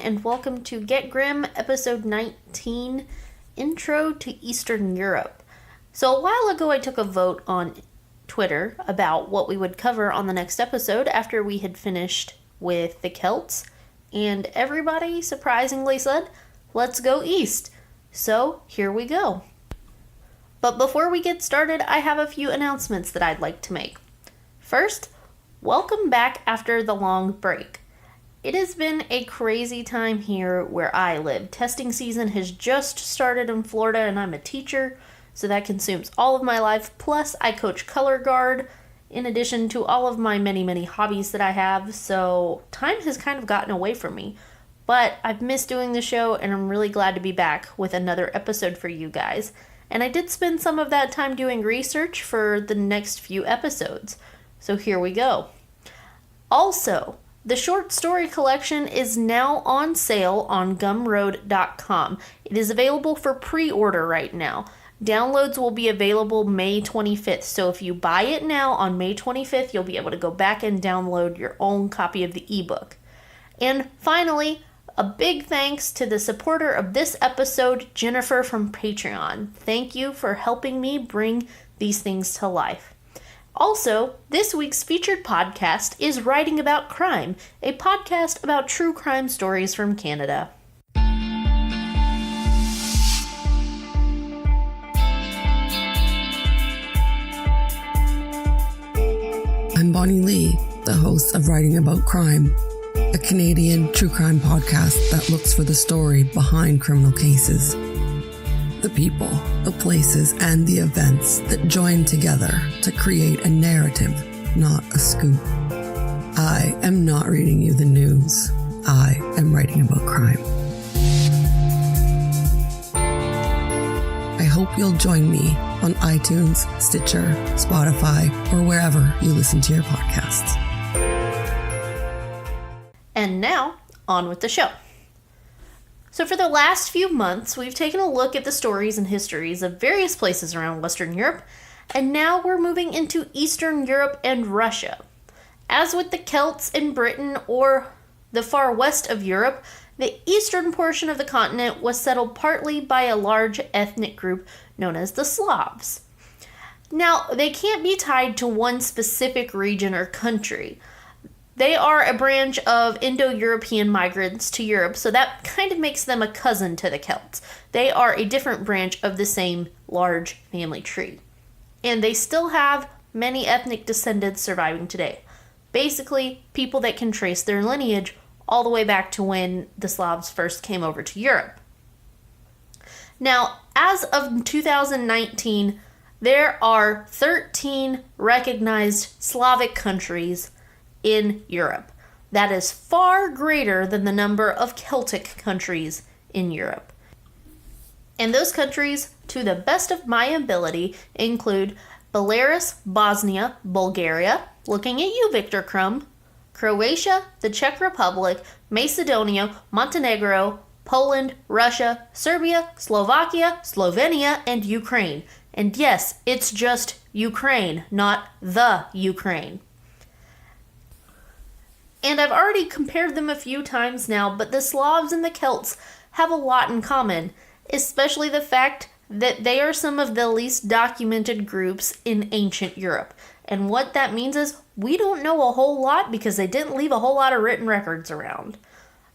and welcome to Get Grim, episode 19, Intro to Eastern Europe. So a while ago I took a vote on Twitter about what we would cover on the next episode after we had finished with the Celts, and everybody surprisingly said, let's go east. So here we go. But before we get started, I have a few announcements that I'd like to make. First, welcome back after the long break. It has been a crazy time here where I live. Testing season has just started in Florida and I'm a teacher, so that consumes all of my life. Plus, I coach color guard in addition to all of my many hobbies that I have, so time has kind of gotten away from me. But I've missed doing the show and I'm really glad to be back with another episode for you guys. And I did spend some of that time doing research for the next few episodes. So here we go. Also, the short story collection is now on sale on gumroad.com. It is available for pre-order right now. Downloads will be available May 25th. So if you buy it now on May 25th, you'll be able to go back and download your own copy of the ebook. And finally, a big thanks to the supporter of this episode, Jennifer from Patreon. Thank you for helping me bring these things to life. Also, this week's featured podcast is Writing About Crime, a podcast about true crime stories from Canada. I'm Bonnie Lee, the host of Writing About Crime, a Canadian true crime podcast that looks for the story behind criminal cases. The people, the places, and the events that join together to create a narrative, not a scoop. I am not reading you the news. I am writing about crime. I hope you'll join me on iTunes, Stitcher, Spotify, or wherever you listen to your podcasts. And now, on with the show. So for the last few months, we've taken a look at the stories and histories of various places around Western Europe, and now we're moving into Eastern Europe and Russia. As with the Celts in Britain or the far west of Europe, the eastern portion of the continent was settled partly by a large ethnic group known as the Slavs. Now, they can't be tied to one specific region or country. They are a branch of Indo-European migrants to Europe, so that kind of makes them a cousin to the Celts. They are a different branch of the same large family tree. And they still have many ethnic descendants surviving today. Basically, people that can trace their lineage all the way back to when the Slavs first came over to Europe. Now, as of 2019, there are 13 recognized Slavic countries in Europe. That is far greater than the number of Celtic countries in Europe. And those countries, to the best of my ability, include Belarus, Bosnia, Bulgaria, looking at you, Victor Crumb, Croatia, the Czech Republic, Macedonia, Montenegro, Poland, Russia, Serbia, Slovakia, Slovenia, and Ukraine. And yes, it's just Ukraine, not the Ukraine. And I've already compared them a few times now, but the Slavs and the Celts have a lot in common, especially the fact that they are some of the least documented groups in ancient Europe. And what that means is we don't know a whole lot because they didn't leave a whole lot of written records around.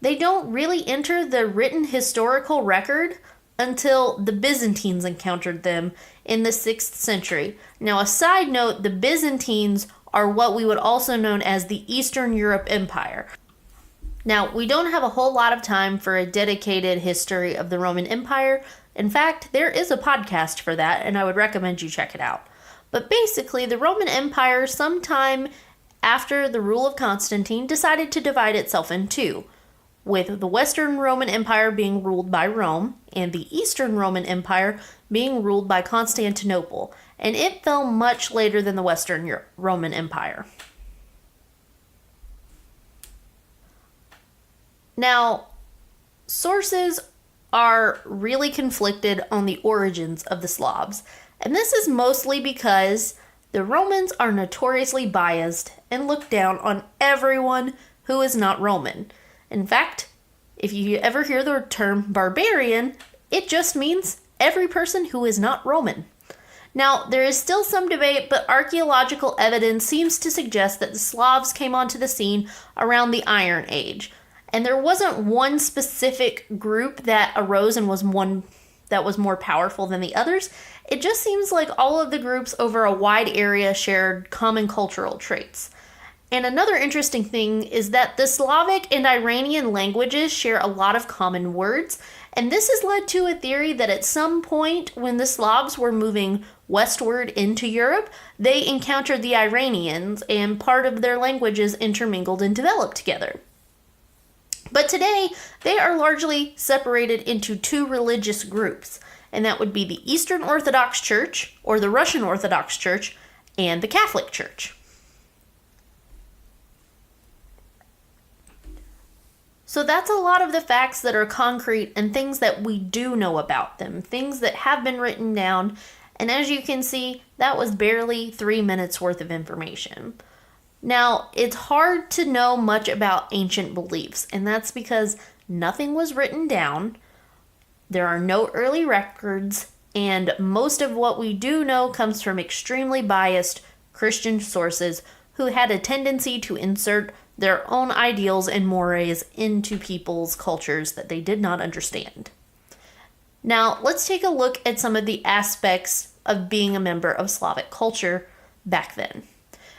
They don't really enter the written historical record until the Byzantines encountered them in the 6th century. Now, a side note, the Byzantines are what we would also known as the Eastern Europe Empire. Now, we don't have a whole lot of time for a dedicated history of the Roman Empire. In fact, there is a podcast for that, and I would recommend you check it out. But basically, the Roman Empire, sometime after the rule of Constantine, decided to divide itself in two, with the Western Roman Empire being ruled by Rome, and the Eastern Roman Empire being ruled by Constantinople. And it fell much later than the Western Roman Empire. Now, sources are really conflicted on the origins of the Slavs, and this is mostly because the Romans are notoriously biased and look down on everyone who is not Roman. In fact, If you ever hear the term barbarian, it just means every person who is not Roman. Now, there is still some debate, but archaeological evidence seems to suggest that the Slavs came onto the scene around the Iron Age. And there wasn't one specific group that arose and was one that was more powerful than the others. It just seems like all of the groups over a wide area shared common cultural traits. And another interesting thing is that the Slavic and Iranian languages share a lot of common words, and this has led to a theory that at some point when the Slavs were moving westward into Europe, they encountered the Iranians, and part of their languages intermingled and developed together. But today, they are largely separated into two religious groups, and that would be the Eastern Orthodox Church, or the Russian Orthodox Church, and the Catholic Church. So that's a lot of the facts that are concrete and things that we do know about them, things that have been written down, and as you can see, that was barely 3 minutes worth of information. Now, it's hard to know much about ancient beliefs, and that's because nothing was written down, there are no early records, and most of what we do know comes from extremely biased Christian sources who had a tendency to insert their own ideals and mores into people's cultures that they did not understand. Now, let's take a look at some of the aspects of being a member of Slavic culture back then.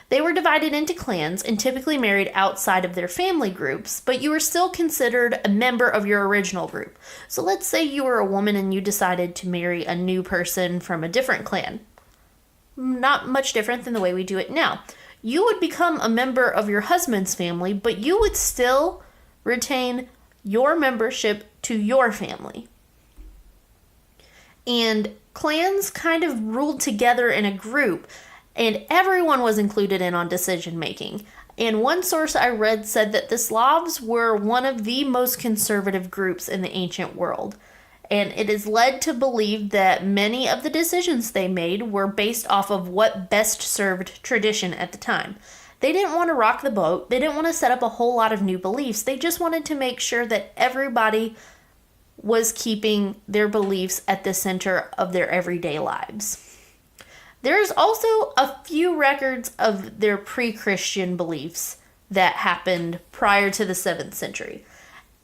They were divided into clans and typically married outside of their family groups, but you were still considered a member of your original group. So let's say you were a woman and you decided to marry a new person from a different clan. Not much different than the way we do it now. You would become a member of your husband's family, but you would still retain your membership to your family. And clans kind of ruled together in a group, and everyone was included in on decision making. And one source I read said that the Slavs were one of the most conservative groups in the ancient world. And it is led to believe that many of the decisions they made were based off of what best served tradition at the time. They didn't want to rock the boat. They didn't want to set up a whole lot of new beliefs. They just wanted to make sure that everybody was keeping their beliefs at the center of their everyday lives. There's also a few records of their pre-Christian beliefs that happened prior to the 7th century.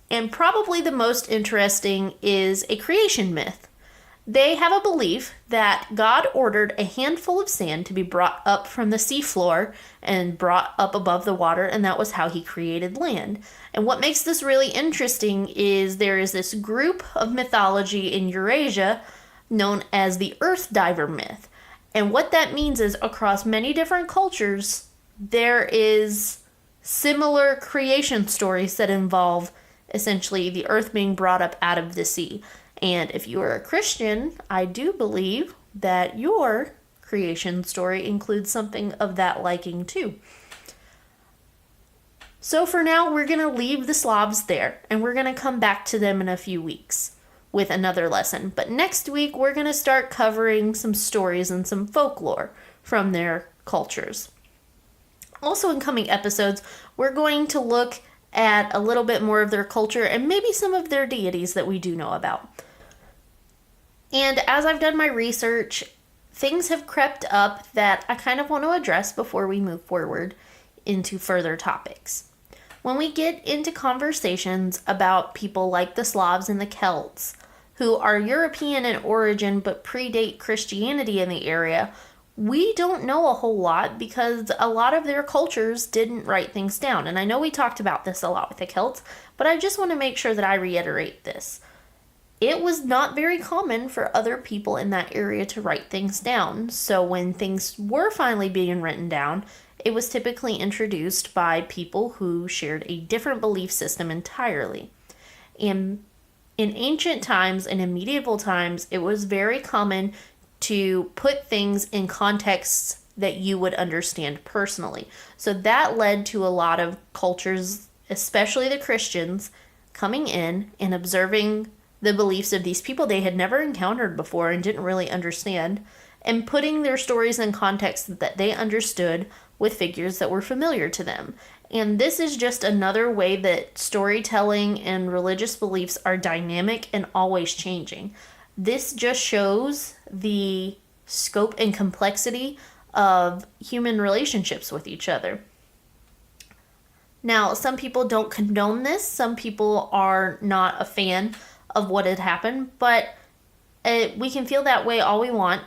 And probably the most interesting is a creation myth. They have a belief that God ordered a handful of sand to be brought up from the seafloor and brought up above the water, and that was how he created land. And what makes this really interesting is there is this group of mythology in Eurasia known as the Earth Diver myth. And what that means is across many different cultures, there is similar creation stories that involve essentially the earth being brought up out of the sea. And if you are a Christian, I do believe that your creation story includes something of that liking too. So for now, we're going to leave the Slavs there, and we're going to come back to them in a few weeks with another lesson. But next week, we're going to start covering some stories and some folklore from their cultures. Also in coming episodes, we're going to look at a little bit more of their culture and maybe some of their deities that we do know about. And as I've done my research, things have crept up that I kind of want to address before we move forward into further topics. When we get into conversations about people like the Slavs and the Celts, who are European in origin but predate Christianity in the area, we don't know a whole lot because a lot of their cultures didn't write things down. And I know we talked about this a lot with the Celts, but I just want to make sure that I reiterate this. It was not very common for other people in that area to write things down. So when things were finally being written down, it was typically introduced by people who shared a different belief system entirely. In ancient times and in medieval times, it was very common to put things in contexts that you would understand personally. So that led to a lot of cultures, especially the Christians, coming in and observing the beliefs of these people they had never encountered before and didn't really understand, and putting their stories in context that they understood with figures that were familiar to them. And this is just another way that storytelling and religious beliefs are dynamic and always changing. This just shows the scope and complexity of human relationships with each other. Now, some people don't condone this. Some people are not a fan of what had happened, but we can feel that way all we want.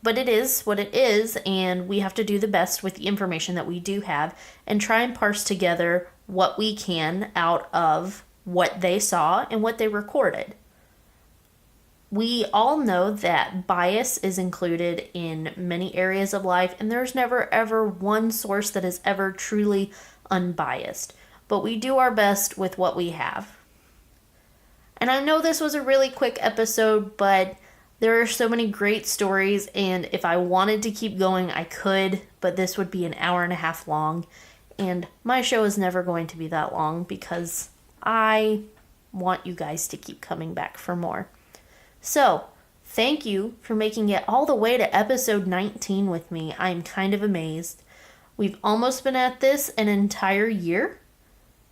But it is what it is, and we have to do the best with the information that we do have and try and parse together what we can out of what they saw and what they recorded. We all know that bias is included in many areas of life, and there's never ever one source that is ever truly unbiased. But we do our best with what we have. And I know this was a really quick episode, but there are so many great stories, and if I wanted to keep going, I could, but this would be an hour and a half long, and my show is never going to be that long because I want you guys to keep coming back for more. So, thank you for making it all the way to episode 19 with me. I'm kind of amazed. We've almost been at this an entire year,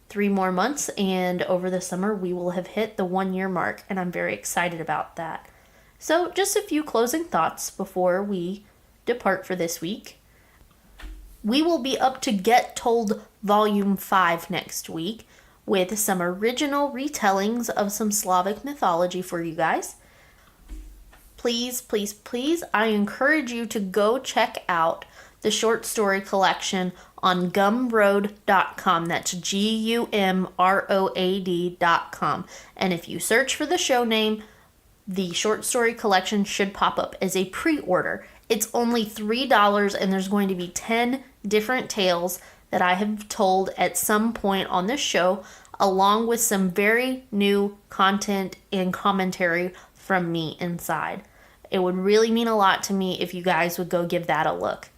3 more months, and over the summer we will have hit the 1-year mark, and I'm very excited about that. So, just a few closing thoughts before we depart for this week. We will be up to Get Told Volume 5 next week with some original retellings of some Slavic mythology for you guys. Please, please, please, I encourage you to go check out the short story collection on gumroad.com. That's GUMROAD.com. And if you search for the show name, the short story collection should pop up as a pre-order. It's only $3, and there's going to be 10 different tales that I have told at some point on this show, along with some very new content and commentary from me inside. It would really mean a lot to me if you guys would go give that a look.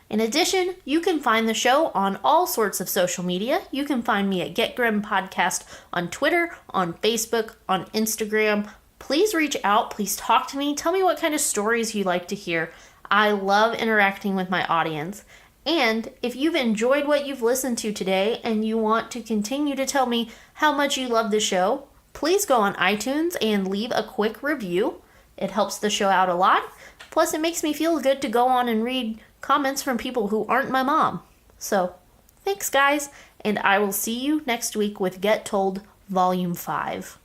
In addition, you can find the show on all sorts of social media. You can find me at Get Grim Podcast on Twitter, on Facebook, on Instagram. Please reach out. Please talk to me. Tell me what kind of stories you like to hear. I love interacting with my audience. And if you've enjoyed what you've listened to today and you want to continue to tell me how much you love the show, please go on iTunes and leave a quick review. It helps the show out a lot. Plus, it makes me feel good to go on and read comments from people who aren't my mom. So, thanks guys, and I will see you next week with Get Told Volume 5.